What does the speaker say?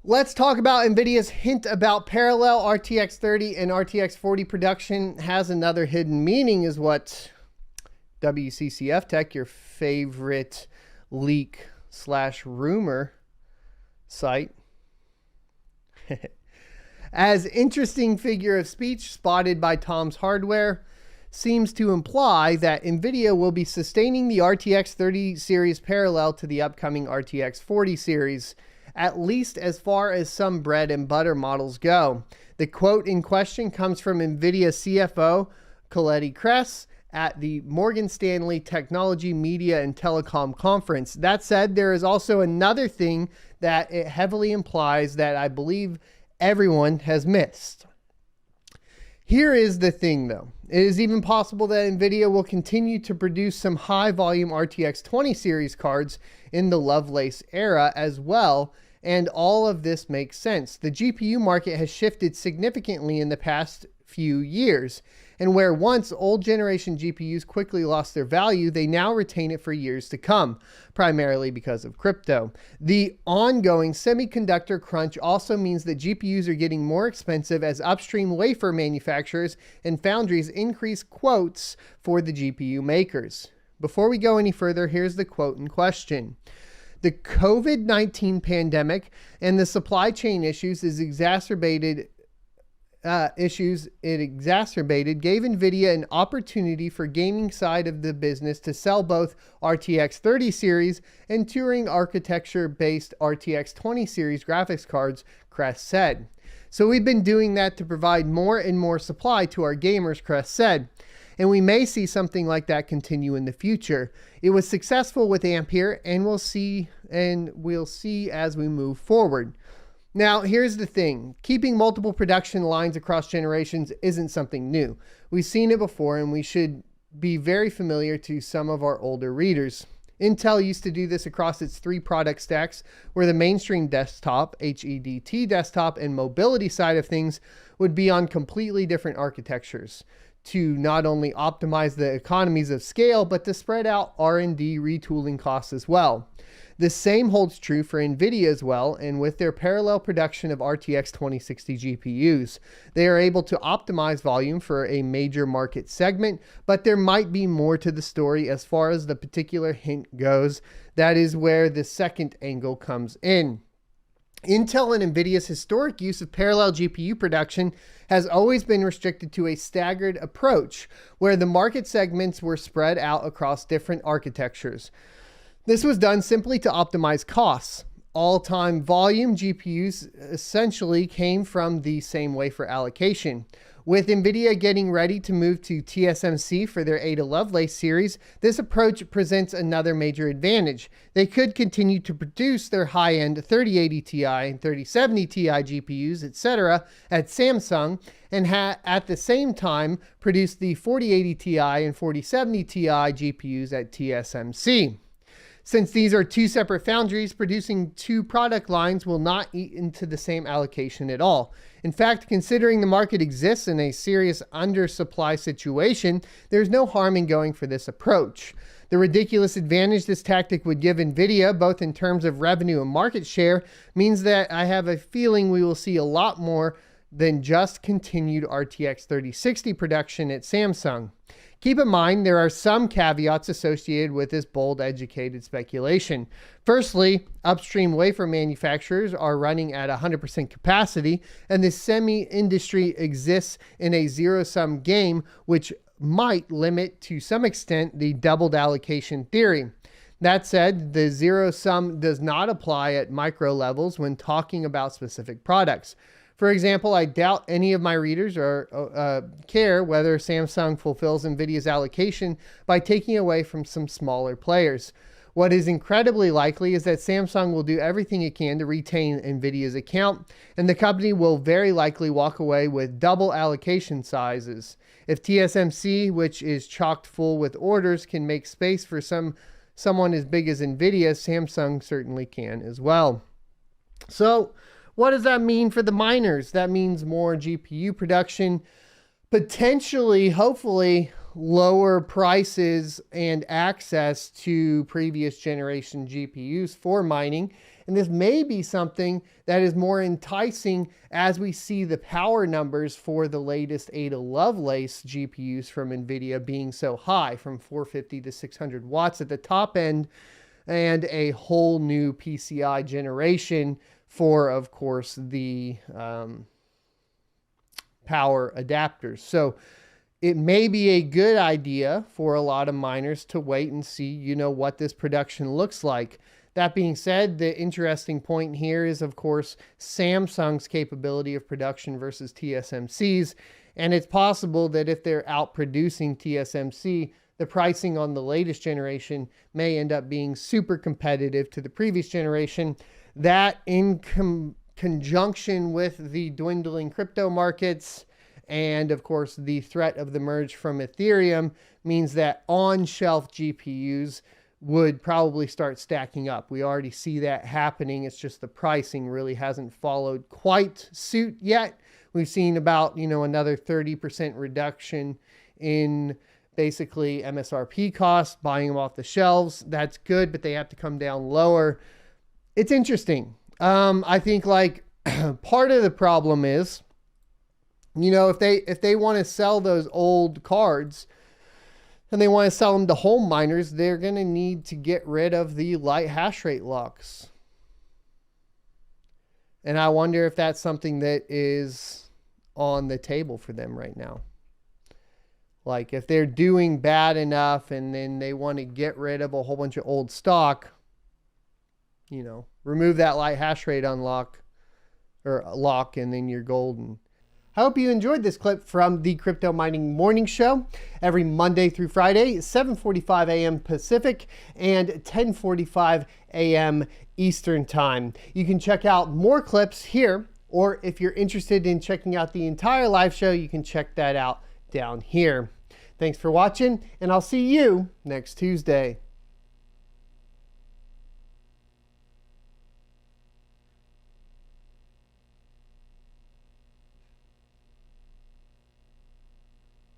Let's talk about Nvidia's hint about parallel RTX 30 and RTX 40 production has another hidden meaning, is what WCCF Tech, your favorite leak slash rumor site, as interesting figure of speech spotted by Tom's Hardware, seems to imply that Nvidia will be sustaining the RTX 30 series parallel to the upcoming RTX 40 series, at least as far as some bread and butter models go. The quote in question comes from Nvidia CFO Colette Kress at the Morgan Stanley Technology, Media, and Telecom Conference. That said, there is also another thing that it heavily implies that I believe everyone has missed. Here is the thing though. It is even possible that Nvidia will continue to produce some high volume RTX 20 series cards in the Lovelace era as well, and all of this makes sense. The GPU market has shifted significantly in the past few years, and where once old generation GPUs quickly lost their value, they now retain it for years to come, primarily because of crypto. The ongoing semiconductor crunch also means that GPUs are getting more expensive as upstream wafer manufacturers and foundries increase quotes for the GPU makers. Before we go any further, here's the quote in question. The COVID-19 pandemic and the supply chain issues it exacerbated gave Nvidia an opportunity for gaming side of the business to sell both RTX 30 series and Turing architecture-based RTX 20 series graphics cards, Kress said. So we've been doing that to provide more and more supply to our gamers, Kress said. And we may see something like that continue in the future. It was successful with Ampere, and we'll see as we move forward. Now, here's the thing. Keeping multiple production lines across generations isn't something new. We've seen it before, and we should be very familiar to some of our older readers. Intel used to do this across its 3 product stacks, where the mainstream desktop, HEDT desktop, and mobility side of things would be on completely different architectures, to not only optimize the economies of scale, but to spread out R&D retooling costs as well. The same holds true for Nvidia as well, and with their parallel production of RTX 2060 GPUs. They are able to optimize volume for a major market segment, but there might be more to the story as far as the particular hint goes. That is where the second angle comes in. Intel and Nvidia's historic use of parallel GPU production has always been restricted to a staggered approach, where the market segments were spread out across different architectures. This was done simply to optimize costs. All-time volume GPUs essentially came from the same wafer allocation. With Nvidia getting ready to move to TSMC for their Ada Lovelace series, this approach presents another major advantage. They could continue to produce their high-end 3080 Ti and 3070 Ti GPUs, etc. at Samsung, and at the same time produce the 4080 Ti and 4070 Ti GPUs at TSMC. Since these are 2 separate foundries, producing 2 product lines will not eat into the same allocation at all. In fact, considering the market exists in a serious undersupply situation, there's no harm in going for this approach. The ridiculous advantage this tactic would give Nvidia, both in terms of revenue and market share, means that I have a feeling we will see a lot more than just continued RTX 3060 production at Samsung. Keep in mind, there are some caveats associated with this bold, educated speculation. Firstly, upstream wafer manufacturers are running at 100% capacity, and the semi-industry exists in a zero-sum game, which might limit to some extent the doubled allocation theory. That said, the zero-sum does not apply at micro levels when talking about specific products. For example, I doubt any of my readers care whether Samsung fulfills Nvidia's allocation by taking away from some smaller players. What is incredibly likely is that Samsung will do everything it can to retain Nvidia's account, and the company will very likely walk away with double allocation sizes. If TSMC, which is chocked full with orders, can make space for someone as big as Nvidia, Samsung certainly can as well. So, what does that mean for the miners? That means more GPU production, potentially, hopefully, lower prices and access to previous generation GPUs for mining, And this may be something that is more enticing as we see the power numbers for the latest Ada Lovelace GPUs from Nvidia being so high, from 450 to 600 watts at the top end, and a whole new PCI generation for, of course, the power adapters. So it may be a good idea for a lot of miners to wait and see, what this production looks like. That being said, the interesting point here is, of course, Samsung's capability of production versus TSMC's. And it's possible that if they're outproducing TSMC, the pricing on the latest generation may end up being super competitive to the previous generation. That in conjunction with the dwindling crypto markets and, of course, the threat of the merge from Ethereum means that on-shelf GPUs would probably start stacking up. We already see that happening. It's just the pricing really hasn't followed quite suit yet. We've seen about, another 30% reduction in basically MSRP costs, buying them off the shelves. That's good, but they have to come down lower. It's interesting. I think part of the problem is, if they want to sell those old cards and they want to sell them to home miners, they're going to need to get rid of the light hash rate locks. And I wonder if that's something that is on the table for them right now. Like if they're doing bad enough and then they want to get rid of a whole bunch of old stock, remove that light hash rate unlock or lock, and then you're golden. I hope you enjoyed this clip from the Crypto Mining Morning Show every Monday through Friday, 7:45 a.m. Pacific and 10:45 a.m. Eastern Time. You can check out more clips here, or if you're interested in checking out the entire live show, you can check that out down here. Thanks for watching, and I'll see you next Tuesday.